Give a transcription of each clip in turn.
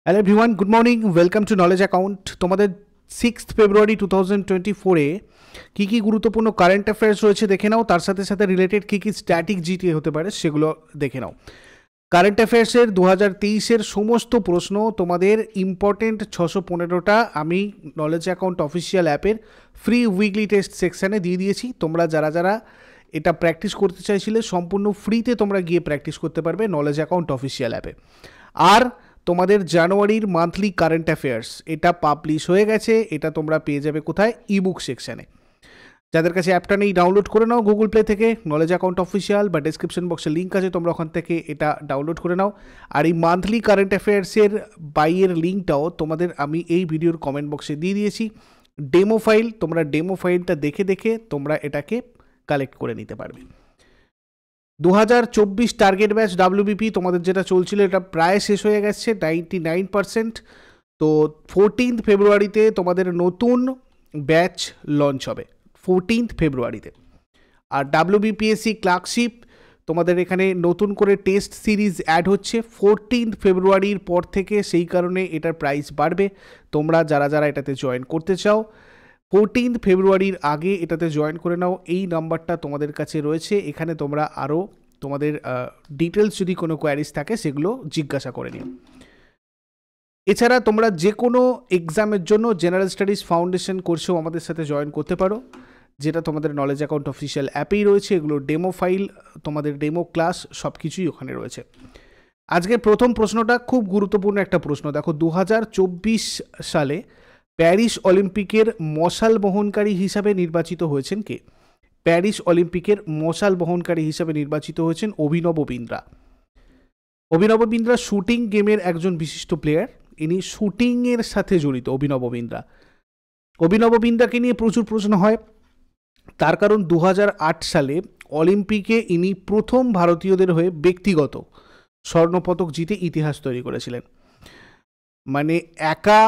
Hello everyone, good morning, welcome to knowledge account. তোমাদের 6th ফেব্রুয়ারি 2024-এ কী কী গুরুত্বপূর্ণ current affairs রয়েছে দেখে নাও, তার সাথে সাথে রিলেটেড কী কী স্ট্যাটিক জিটি হতে পারে সেগুলো দেখে নাও। কারেন্ট অ্যাফেয়ার্সের 2023-এর সমস্ত প্রশ্ন তোমাদের ইম্পর্টেন্ট 615টা আমি নলেজ অ্যাকাউন্ট অফিসিয়াল অ্যাপের ফ্রি উইকলি টেস্ট সেকশানে দিয়ে দিয়েছি। তোমরা যারা যারা এটা প্র্যাকটিস করতে চাইছিলে সম্পূর্ণ ফ্রিতে তোমরা গিয়ে প্র্যাকটিস করতে পারবে নলেজ অ্যাকাউন্ট অফিসিয়াল অ্যাপে। আর তোমাদের জানুয়ারির মান্থলি কারেন্ট অ্যাফেয়ার্স এটা পাবলিশ হয়ে গেছে, এটা তোমরা পেয়ে যাবে কোথায়? ইবুক সেকশানে। যাদের কাছে অ্যাপটা নেই ডাউনলোড করে নাও গুগল প্লে থেকে, নলেজ অ্যাকাউন্ট অফিসিয়াল, বা ডেসক্রিপশন বক্সে লিঙ্ক আছে, তোমরা ওখান থেকে এটা ডাউনলোড করে নাও। আর এই মান্থলি কারেন্ট অ্যাফেয়ার্সের বাইয়ের লিঙ্কটাও তোমাদের আমি এই ভিডিওর কমেন্ট বক্সে দিয়ে দিয়েছি। ডেমো ফাইল, তোমরা ডেমো ফাইলটা দেখে দেখে তোমরা এটাকে কালেক্ট করে নিতে পারবে। 2024 টার্গেট ব্যাচ WBP তোমাদের যেটা চলছিল এটা প্রায় শেষ হয়ে গেছে 99%। তো 14th ফেব্রুয়ারিতে তোমাদের নতুন ব্যাচ লঞ্চ হবে 14th ফেব্রুয়ারিতে। আর WBPSC ক্লার্কশিপ তোমাদের এখানে নতুন করে টেস্ট সিরিজ অ্যাড হচ্ছে 14th ফেব্রুয়ারির পর থেকে, সেই কারণে এটার প্রাইস বাড়বে। তোমরা যারা যারা এটাতে জয়েন করতে চাও 14th ফেব্রুয়ারির আগে এটাতে জয়েন করে নাও। এই নাম্বারটা তোমাদের কাছে রয়েছে, এখানে তোমরা আরও তোমাদের ডিটেলস যদি কোনো কোয়ারিজ থাকে সেগুলো জিজ্ঞাসা করে নিও। এছাড়া তোমরা যে কোনো এক্সামের জন্য জেনারেল স্টাডিজ ফাউন্ডেশন কোর্সেও আমাদের সাথে জয়েন করতে পারো, যেটা তোমাদের নলেজ অ্যাকাউন্ট অফিসিয়াল অ্যাপেই রয়েছে। এগুলো ডেমো ফাইল, তোমাদের ডেমো ক্লাস সব কিছুই ওখানে রয়েছে। আজকের প্রথম প্রশ্নটা খুব গুরুত্বপূর্ণ একটা প্রশ্ন। দেখো, 2024 সালে প্যারিস অলিম্পিকের মশাল বহনকারী হিসাবে নির্বাচিত হয়েছেন কে? প্যারিস অলিম্পিকের মশাল বহনকারী হিসাবে নির্বাচিত হয়েছেন অভিনব বিন্দ্রা। অভিনব বিন্দ্রা শুটিং গেমের একজন বিশিষ্ট প্লেয়ার, ইনি শুটিংয়ের সাথে জড়িত অভিনব বিন্দ্রা। অভিনব বিন্দ্রাকে নিয়ে প্রচুর প্রশ্ন হয়, তার কারণ 2008 সালে অলিম্পিকে ইনি প্রথম ভারতীয়দের হয়ে ব্যক্তিগত স্বর্ণপদক জিতে ইতিহাস তৈরি করেছিলেন। মানে একা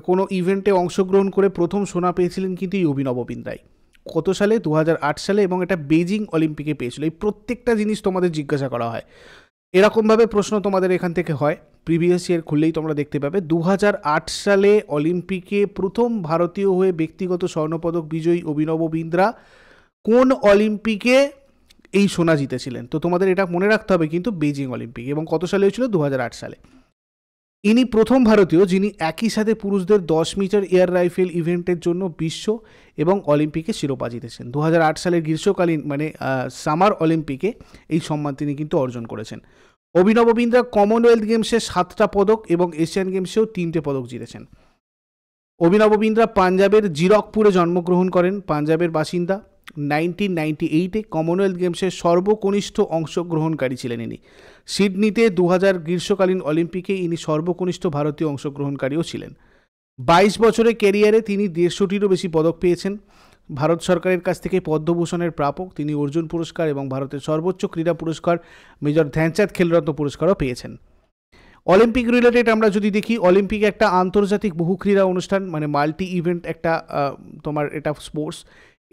কোনো ইভেন্টে অংশগ্রহণ করে প্রথম সোনা পেয়েছিলেন কিন্তু এই অভিনব বিন্দ্রাই। কত সালে? 2008 সালে, এবং এটা বেজিং অলিম্পিকে পেয়েছিল। এই প্রত্যেকটা জিনিস তোমাদের জিজ্ঞাসা করা হয়, এরকমভাবে প্রশ্ন তোমাদের এখান থেকে হয়। প্রিভিয়াস ইয়ার খুললেই তোমরা দেখতে পাবে 2008 সালে অলিম্পিকে প্রথম ভারতীয় হয়ে ব্যক্তিগত স্বর্ণপদক বিজয়ী অভিনব বিন্দ্রা কোন অলিম্পিকে এই সোনা জিতেছিলেন। তো তোমাদের এটা মনে রাখতে হবে কিন্তু বেজিং অলিম্পিক। এবং কত সালে হয়েছিল? 2008 সালে। ইনি প্রথম ভারতীয় যিনি একই সাথে পুরুষদের 10 মিটার এয়ার রাইফেল ইভেন্টের জন্য বিশ্ব এবং অলিম্পিকে শিরোপা জিতেছেন। 2008 সালের গ্রীষ্মকালীন মানে সামার অলিম্পিকে এই সম্মান তিনি কিন্তু অর্জন করেছেন। অভিনব বিন্দ্রা কমনওয়েলথ গেমসে 7টা পদক এবং এশিয়ান গেমসেও 3টে পদক জিতেছেন। অভিনব বিন্দ্রা পাঞ্জাবের জিরকপুরে জন্মগ্রহণ করেন, পাঞ্জাবের বাসিন্দা। 1998-এ কমনওয়েলথ গেমসের সর্বকনিষ্ঠ অংশগ্রহণকারী ছিলেন ইনি। সিডনিতে 2000 গ্রীষ্মকালীন অলিম্পিকে ইনি সর্বকনিষ্ঠ ভারতীয় অংশগ্রহণকারীও ছিলেন। 22 বছরের ক্যারিয়ারে তিনি 150টিরও বেশি পদক পেয়েছেন। ভারত সরকারের কাছ থেকে পদ্মভূষণের প্রাপক, তিনি অর্জুন পুরস্কার এবং ভারতের সর্বোচ্চ ক্রীড়া পুরস্কার মেজর ধ্যানচাঁদ খেলরত্ন পুরস্কারও পেয়েছেন। অলিম্পিক রিলেটেড আমরা যদি দেখি, অলিম্পিক একটা আন্তর্জাতিক বহু ক্রীড়া অনুষ্ঠান, মানে মাল্টি ইভেন্ট একটা তোমার এটা স্পোর্টস।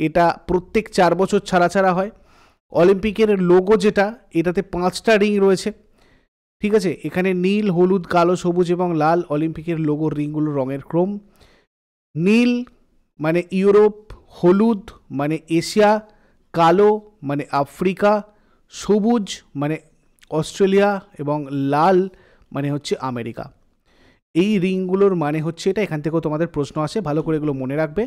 এটা প্রত্যেক 4 বছর ছাড়া ছাড়া হয়। অলিম্পিকের লোগো যেটা, এটাতে 5টা রিং রয়েছে, ঠিক আছে? এখানে নীল, হলুদ, কালো, সবুজ এবং লাল অলিম্পিকের লোগোর রিংগুলোর রঙের ক্রম। নীল মানে ইউরোপ, হলুদ মানে এশিয়া, কালো মানে আফ্রিকা, সবুজ মানে অস্ট্রেলিয়া এবং লাল মানে হচ্ছে আমেরিকা। এই রিংগুলোর মানে হচ্ছে এটা। এখান থেকেও তোমাদের প্রশ্ন আসে, ভালো করে এগুলো মনে রাখবে।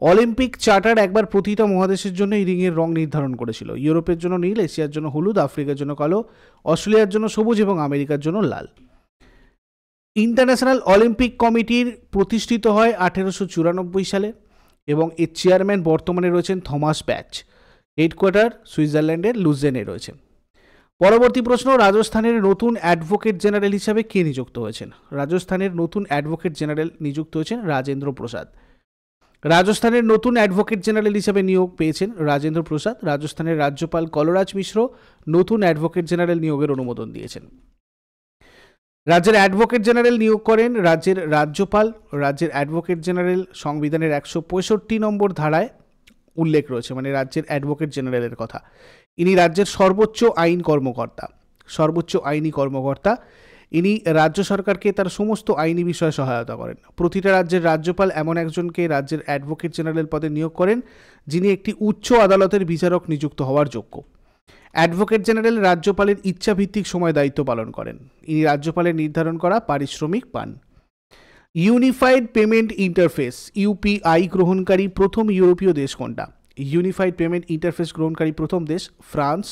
অলিম্পিক চার্টার একবার প্রতিটা মহাদেশের জন্য এই রিংয়ের রং নির্ধারণ করেছিল। ইউরোপের জন্য নীল, এশিয়ার জন্য হলুদ, আফ্রিকার জন্য কালো, অস্ট্রেলিয়ার জন্য সবুজ এবং আমেরিকার জন্য লাল। ইন্টারন্যাশনাল অলিম্পিক কমিটির প্রতিষ্ঠিত হয় 1894 সালে এবং এর চেয়ারম্যান বর্তমানে রয়েছেন থমাস ব্যাচ। হেডকোয়ার্টার সুইজারল্যান্ডের লুজেনে রয়েছে। পরবর্তী প্রশ্ন, রাজস্থানের নতুন অ্যাডভোকেট জেনারেল হিসাবে কে নিযুক্ত হয়েছেন? রাজস্থানের নতুন অ্যাডভোকেট জেনারেল নিযুক্ত হয়েছেন রাজেন্দ্র প্রসাদ। রাজস্থানের নতুন অ্যাডভোকেট জেনারেল হিসাবে নিয়োগ পেয়েছেন রাজেন্দ্র প্রসাদ। রাজস্থানের রাজ্যপাল কলরাজ মিশ্র নতুন অ্যাডভোকেট জেনারেল নিয়োগের অনুমোদন দিয়েছেন। রাজ্যের অ্যাডভোকেট জেনারেল নিয়োগ করেন রাজ্যের রাজ্যপাল। রাজ্যের অ্যাডভোকেট জেনারেল সংবিধানের 165 নম্বর ধারায় উল্লেখ রয়েছে, মানে রাজ্যের অ্যাডভোকেট জেনারেলের কথা। ইনি রাজ্যের সর্বোচ্চ আইন কর্মকর্তা, সর্বোচ্চ আইনি কর্মকর্তা। ইনি রাজ্য সরকারকে তার সমস্ত আইনি বিষয়ে সহায়তা করেন। প্রতিটা রাজ্যের রাজ্যপাল এমন একজনকে রাজ্যের অ্যাডভোকেট জেনারেল পদে নিয়োগ করেন, যিনি একটি উচ্চ আদালতের বিচারক নিযুক্ত হওয়ার যোগ্য। অ্যাডভোকেট জেনারেল রাজ্যপালের ইচ্ছাভিত্তিক সময় দায়িত্ব পালন করেন। ইনি রাজ্যপালের নির্ধারণ করা পারিশ্রমিক পান। ইউনিফাইড পেমেন্ট ইন্টারফেস ইউপিআই গ্রহণকারী প্রথম ইউরোপীয় দেশ কোনটা? ইউনিফাইড পেমেন্ট ইন্টারফেস গ্রহণকারী প্রথম দেশ ফ্রান্স।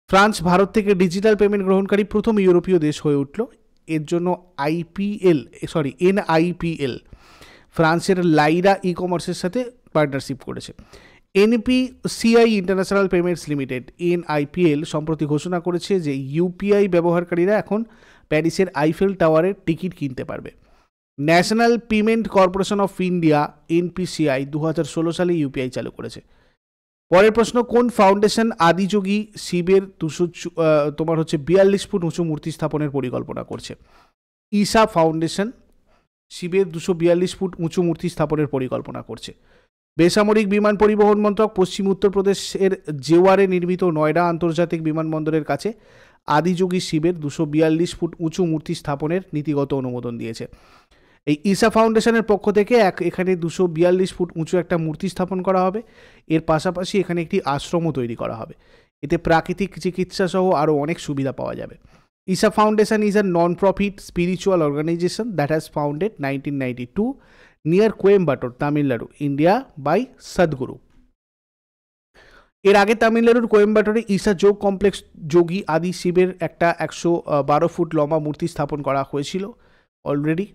ফ্রান্স ভারত থেকে ডিজিটাল পেমেন্ট গ্রহণকারী প্রথম ইউরোপীয় দেশ হয়ে উঠল। এর জন্য এনআইপিএল ফ্রান্সের লাইরা ই কমার্সের সাথে পার্টনারশিপ করেছে। NPCI international payments limited NIPL সম্প্রতি ঘোষণা করেছে যে ইউপিআই ব্যবহারকারীরা এখন প্যারিসের আইফেল টাওয়ারের টিকিট কিনতে পারবে। National payment corporation of India NPCI 2016 সালে ইউপিআই চালু করেছে। পরের প্রশ্ন, কোন ফাউন্ডেশন আদিযোগী শিবের 42 ফুট উঁচু মূর্তি স্থাপনের পরিকল্পনা করছে? ঈশা ফাউন্ডেশন শিবের 242 ফুট উঁচু মূর্তি স্থাপনের পরিকল্পনা করছে। বেসামরিক বিমান পরিবহন মন্ত্রক পশ্চিম উত্তরপ্রদেশের জেওয়ারে নির্মিত নয়ডা আন্তর্জাতিক বিমানবন্দরের কাছে আদিযোগী শিবের 242 ফুট উঁচু মূর্তি স্থাপনের নীতিগত অনুমোদন দিয়েছে। এই ঈশা ফাউন্ডেশনের পক্ষ থেকে এখানে 242 ফুট উঁচু একটা মূর্তি স্থাপন করা হবে। এর পাশাপাশি এখানে একটি আশ্রমও তৈরি করা হবে। এতে প্রাকৃতিক চিকিৎসা সহ আরও অনেক সুবিধা পাওয়া যাবে। Isha foundation is a non-profit spiritual organisation that has founded 1992 near Coimbatore, Tamil Nadu, India by Sadhguru. এর আগে তামিলনাড়ুর কোয়েম্বাটোরে ঈশা যোগ কমপ্লেক্স যোগী আদি শিবের একটা 112 ফুট লম্বা মূর্তি স্থাপন করা হয়েছিল অলরেডি।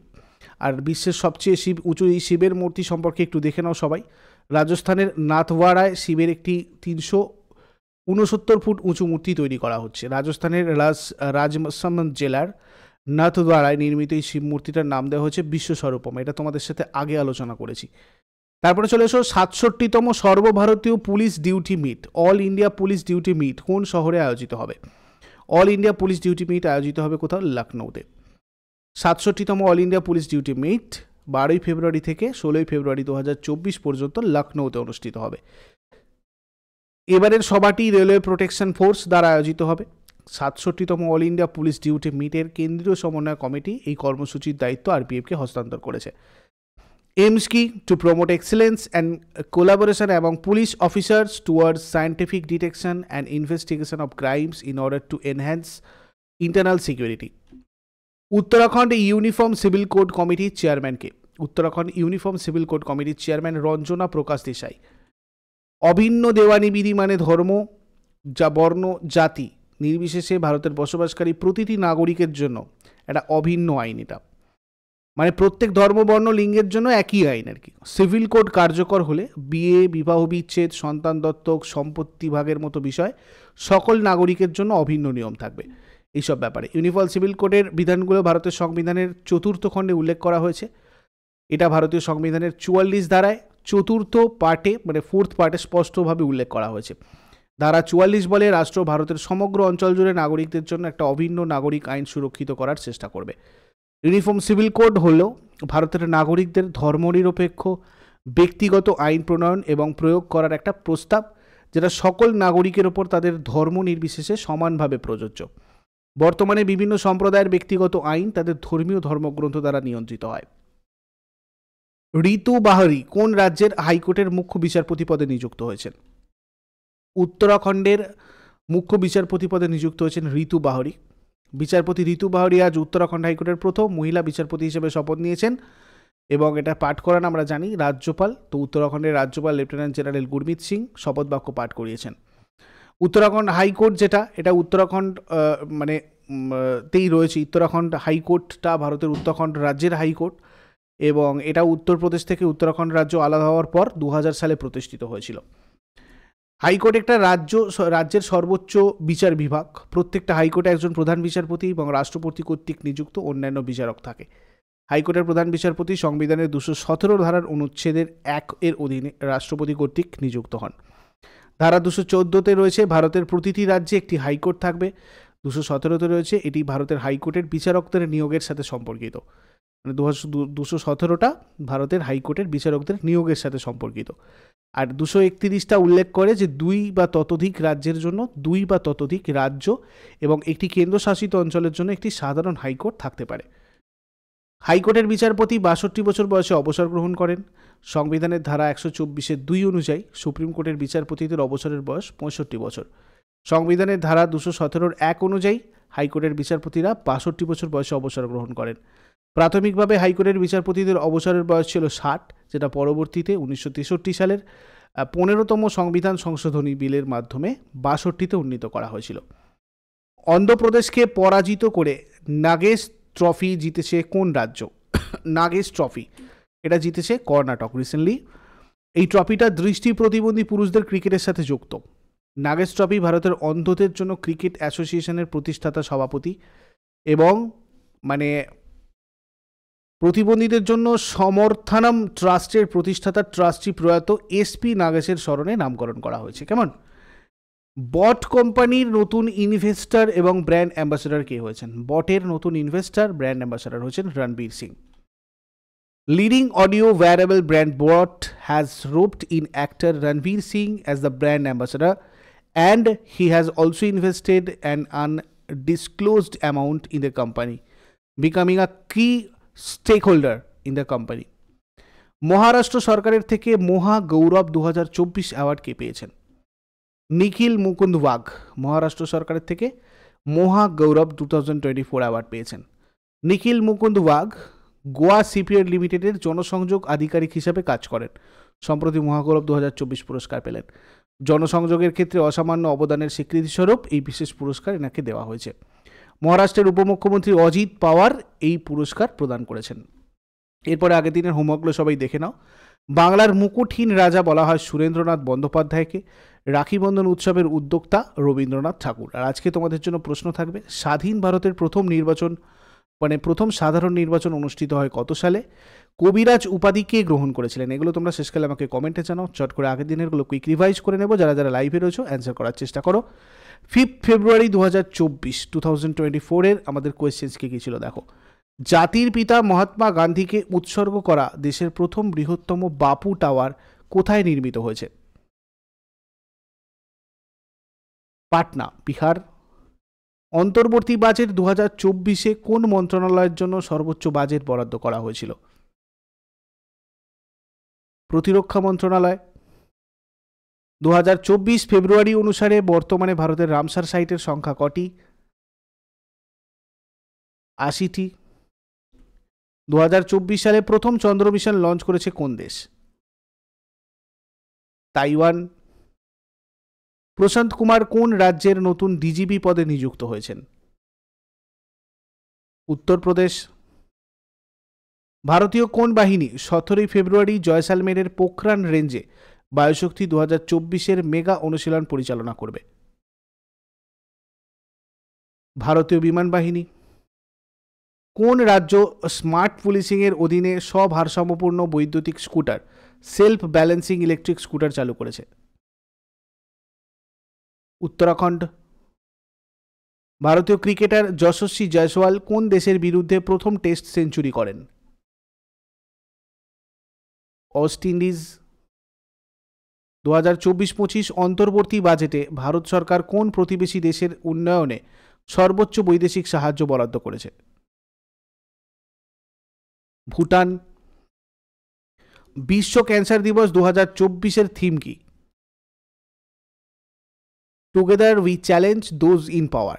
আর বিশ্বের সবচেয়ে উঁচু এই শিবের মূর্তি সম্পর্কে একটু দেখে নাও সবাই। রাজস্থানের নাথওয়াড়ায় শিবের একটি 369 ফুট উঁচু মূর্তি তৈরি করা হচ্ছে। রাজস্থানের রাজসমন্দ জেলার নাথদ্বারায় নির্মিত এই শিব মূর্তিটার নাম দেওয়া হয়েছে বিশ্বস্বরূপম। এটা তোমাদের সাথে আগে আলোচনা করেছি। তারপরে চলে এসো 67তম সর্বভারতীয় police duty meet all India police duty meet কোন শহরে আয়োজিত হবে? All India police duty meet আয়োজিত হবে কোথাও? লখনৌতে। 67তম all India police duty meet 12 ফেব্রুয়ারি থেকে 16 ফেব্রুয়ারি 2024 পর্যন্ত লখনৌতে অনুষ্ঠিত হবে। এবারের সভাটি রেলওয়ে প্রোটেকশন ফোর্স দ্বারা আয়োজিত হবে। 67তম অল ইন্ডিয়া পুলিশ ডিউটি মিটের কেন্দ্রীয় সমন্বয় কমিটি এই কর্মসূচির দায়িত্ব আরপিএফকে হস্তান্তর করেছে। এইমস কি? To promote excellence and collaboration এবং police officers towards scientific detection and investigation of crimes in order to enhance internal security. Uttarakhand uniform civil code কমিটির চেয়ারম্যানকে? উত্তরাখণ্ড ইউনিফর্ম সিভিল কোড কমিটির চেয়ারম্যান রঞ্জনা প্রকাশ দেশাই। অভিন্ন দেওয়ানি বিধি মানে ধর্ম, বর্ণ, জাতি নির্বিশেষে ভারতের বসবাসকারী প্রতিটি নাগরিকের জন্য একটা অভিন্ন আইন। এটা মানে প্রত্যেক ধর্ম, বর্ণ, লিঙ্গের জন্য একই আইন আর কি। সিভিল কোড কার্যকর হলে বিয়ে, বিবাহ বিচ্ছেদ, সন্তান দত্তক, সম্পত্তি ভাগের মতো বিষয় সকল নাগরিকের জন্য অভিন্ন নিয়ম থাকবে এইসব ব্যাপারে। ইউনিফর্ম সিভিল কোডের বিধানগুলো ভারতের সংবিধানের 4th খণ্ডে উল্লেখ করা হয়েছে। এটা ভারতীয় সংবিধানের 44 ধারায় 4th পার্টে মানে 4th পার্টে স্পষ্টভাবে উল্লেখ করা হয়েছে। ধারা 44 বলে রাষ্ট্র ভারতের সমগ্র অঞ্চল জুড়ে নাগরিকদের জন্য একটা অভিন্ন নাগরিক আইন সুরক্ষিত করার চেষ্টা করবে। ইউনিফর্ম সিভিল কোড হল ভারতের নাগরিকদের ধর্মনিরপেক্ষ ব্যক্তিগত আইন প্রণয়ন এবং প্রয়োগ করার একটা প্রস্তাব, যেটা সকল নাগরিকের ওপর তাদের ধর্ম নির্বিশেষে সমানভাবে প্রযোজ্য। বর্তমানে বিভিন্ন সম্প্রদায়ের ব্যক্তিগত আইন তাদের ধর্মীয় ধর্মগ্রন্থ দ্বারা নিয়ন্ত্রিত হয়। ঋতু বাহরি কোন রাজ্যের হাইকোর্টের মুখ্য বিচারপতি পদে নিযুক্ত হয়েছেন? উত্তরাখণ্ডের মুখ্য বিচারপতি পদে নিযুক্ত হয়েছেন ঋতু বাহরি। বিচারপতি ঋতু বাহরি আজ উত্তরাখণ্ড হাইকোর্টের প্রথম মহিলা বিচারপতি হিসেবে শপথ নিয়েছেন এবং এটা পাঠ করান আমরা জানি রাজ্যপাল। তো উত্তরাখণ্ডের রাজ্যপাল লেফটেন্যান্ট জেনারেল গুরমিত সিং শপথ বাক্য পাঠ করিয়েছেন। উত্তরাখণ্ড হাইকোর্ট যেটা, এটা উত্তরাখণ্ড তেই রয়েছে। উত্তরাখণ্ড হাইকোর্টটা ভারতের উত্তরাখণ্ড রাজ্যের হাইকোর্ট এবং এটা উত্তরপ্রদেশ থেকে উত্তরাখণ্ড রাজ্য আলাদা হওয়ার পর 2000 সালে প্রতিষ্ঠিত হয়েছিল। হাইকোর্ট একটা রাজ্যের সর্বোচ্চ বিচার বিভাগ। প্রত্যেকটা হাইকোর্টে একজন প্রধান বিচারপতি এবং রাষ্ট্রপতি কর্তৃক নিযুক্ত অন্যান্য বিচারক থাকে। হাইকোর্টের প্রধান বিচারপতি সংবিধানের 217 ধারার অনুচ্ছেদের 1 এর অধীনে রাষ্ট্রপতি কর্তৃক নিযুক্ত হন। ধারা 214-তে রয়েছে ভারতের প্রতিটি রাজ্যে একটি হাইকোর্ট থাকবে। 217-তে রয়েছে এটি ভারতের হাইকোর্টের বিচারকদের নিয়োগের সাথে সম্পর্কিত। মানে 217টা ভারতের হাইকোর্টের বিচারকদের নিয়োগের সাথে সম্পর্কিত। আর 231টা উল্লেখ করে যে 2 বা ততোধিক রাজ্যের জন্য 2 বা ততোধিক রাজ্য এবং একটি কেন্দ্রশাসিত অঞ্চলের জন্য একটি সাধারণ হাইকোর্ট থাকতে পারে। হাইকোর্টের বিচারপতি 62 বছর বয়সে অবসর গ্রহণ করেন। সংবিধানের ধারা 124(2) অনুযায়ী সুপ্রিম কোর্টের বিচারপতিদের অবসরের বয়স 65 বছর। সংবিধানের ধারা 217(1) অনুযায়ী হাইকোর্টের বিচারপতিরা 62 বছর বয়সে অবসর গ্রহণ করেন। প্রাথমিকভাবে হাইকোর্টের বিচারপতিদের অবসরের বয়স ছিল 60, যেটা পরবর্তীতে 1963 সালের 15তম সংবিধান সংশোধনী বিলের মাধ্যমে 62তে উন্নীত করা হয়েছিল। অন্ধ্রপ্রদেশকে পরাজিত করে নাগেশ ট্রফি জিতেছে কোন রাজ্য? নাগেশ ট্রফি এটা জিতেছে কর্ণাটক রিসেন্টলি। এই ট্রফিটা দৃষ্টি প্রতিবন্ধী পুরুষদের ক্রিকেটের সাথে যুক্ত। নাগেশ ট্রফি ভারতের অন্ধদের জন্য ক্রিকেট অ্যাসোসিয়েশনের প্রতিষ্ঠাতা সভাপতি এবং মানে প্রতিবন্ধীদের জন্য সমর্থনম ট্রাস্টের প্রতিষ্ঠাতা ট্রাস্টি প্রয়াত এসপি নাগেশের স্মরণে নামকরণ করা হয়েছে। কেমন? বট কোম্পানির নতুন ইনভেস্টর এবং ব্র্যান্ড অ্যাম্বাসেডর কে হয়েছেন? বটের নতুন ইনভেস্টর ব্র্যান্ড অ্যাম্বাসেডর হয়েছেন Ranveer Singh. Leading audio wearable brand Bot has roped in actor Ranveer Singh as the brand ambassador, and he has also invested an undisclosed amount in the company, becoming a key stakeholder in the company. Maharashtra সরকারের থেকে মহা গৌরব 2024 award কে পেয়েছেন? নিখিল মুকুন্দ ওয়াঘ মহারাষ্ট্র সরকারের থেকে মহা গৌরব 2024 award পেয়েছেন। নিখিল মুকুন্দ ওয়াঘ গোয়া সিপিএড লিমিটেডের জনসংযোগ আধিকারিক হিসাবে কাজ করেন। সম্প্রতি মহাগৌরব 2024 পুরস্কার পেলেন। জনসংযোগের ক্ষেত্রে অসামান্য অবদানের স্বীকৃতিস্বরূপ এই বিশেষ পুরস্কার এনাকে দেওয়া হয়েছে। মহারাষ্ট্রের উপমুখ্যমন্ত্রী অজিত পাওয়ার এই পুরস্কার প্রদান করেছেন। এরপরে আগের দিনের হোমওয়ার্কগুলো সবাই দেখে নাও। বাংলার মুকুটহীন রাজা বলা হয় সুরেন্দ্রনাথ বন্দ্যোপাধ্যায়কে। রাখি বন্ধন উৎসবের উদ্যোক্তা রবীন্দ্রনাথ ঠাকুর। আর আজকে তোমাদের জন্য প্রশ্ন থাকবে, স্বাধীন ভারতের প্রথম সাধারণ নির্বাচন অনুষ্ঠিত হয় কত সালে? কবিরাজ উপাধি কে গ্রহণ করেছিলেন? এগুলো তোমরা শেষকালে আমাকে কমেন্টে জানাও। চট করে আগের দিনেরগুলো কুইক রিভাইজ করে নেবো। যারা যারা লাইভে রয়েছে অ্যান্সার করার চেষ্টা করো। 5 ফেব্রুয়ারি 2024 আমাদের কোয়েশ্চেন্স কি ছিল দেখো। জাতির পিতা মহাত্মা গান্ধীকে উৎসর্গ করা দেশের প্রথম বৃহত্তম বাপু টাওয়ার কোথায় নির্মিত হয়েছে? পাটনা, বিহার। অন্তর্বর্তী বাজেট 2024-এ কোন মন্ত্রণালয়ের জন্য সর্বোচ্চ বাজেট বরাদ্দ করা হয়েছিল? প্রতিরক্ষা মন্ত্রণালয়। 2024 ফেব্রুয়ারি অনুসারে বর্তমানে ভারতের রামসার সাইটের সংখ্যা কটি? 80টি। 2024 সালে প্রথম চন্দ্র মিশন লঞ্চ করেছে কোন দেশ? তাইওয়ান। প্রশান্ত কুমার কোন রাজ্যের নতুন ডিজিপি পদে নিযুক্ত হয়েছেন? উত্তরপ্রদেশ। ভারতীয় কোন বাহিনী 17 ফেব্রুয়ারি জয়সালমেরের পোখরান রেঞ্জে বায়ুশক্তি 2024-এর মেগা অনুশীলন পরিচালনা করবে? ভারতীয় বিমান বাহিনী। কোন রাজ্য স্মার্ট পুলিশিংয়ের অধীনে স্বভারসাম্যপূর্ণ বৈদ্যুতিক scooter self balancing electric scooter চালু করেছে? উত্তরাখণ্ড। ভারতীয় ক্রিকেটার যশস্বী জয়সওয়াল কোন দেশের বিরুদ্ধে প্রথম টেস্ট সেঞ্চুরি করেন? West Indies. 2024-25 অন্তর্বর্তী বাজেটে ভারত সরকার কোন প্রতিবেশী দেশের উন্নয়নে সর্বোচ্চ বৈদেশিক সাহায্য বরাদ্দ করেছে? ভুটান। বিশ্ব ক্যান্সার দিবস 2024-এর থিম কি? Together we challenge those in পাওয়ার।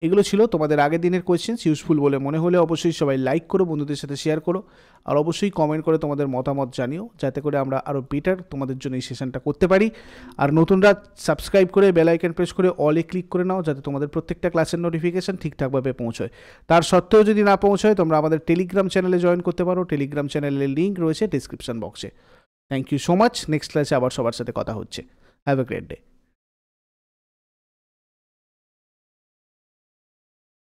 এগুলো ছিল তোমাদের আগের দিনের কোয়েশ্চেন্স। ইউজফুল বলে মনে হলে অবশ্যই সবাই লাইক করো, বন্ধুদের সাথে শেয়ার করো, আর অবশ্যই কমেন্ট করে তোমাদের মতামত জানিও, যাতে করে আমরা আরও বেটার তোমাদের জন্য এই সেশনটা করতে পারি। আর নতুনরা সাবস্ক্রাইব করে বেল আইকন প্রেস করে অলে ক্লিক করে নাও, যাতে তোমাদের প্রত্যেকটা ক্লাসের নোটিফিকেশন ঠিকঠাকভাবে পৌঁছয়। তার সত্ত্বেও যদি না পৌঁছয়, তোমরা আমাদের টেলিগ্রাম চ্যানেলে জয়েন করতে পারো। টেলিগ্রাম চ্যানেলের লিঙ্ক রয়েছে ডিসক্রিপশন বক্সে। Thank you so much. Next ক্লাসে আবার সবার সাথে কথা হচ্ছে। Have a great day.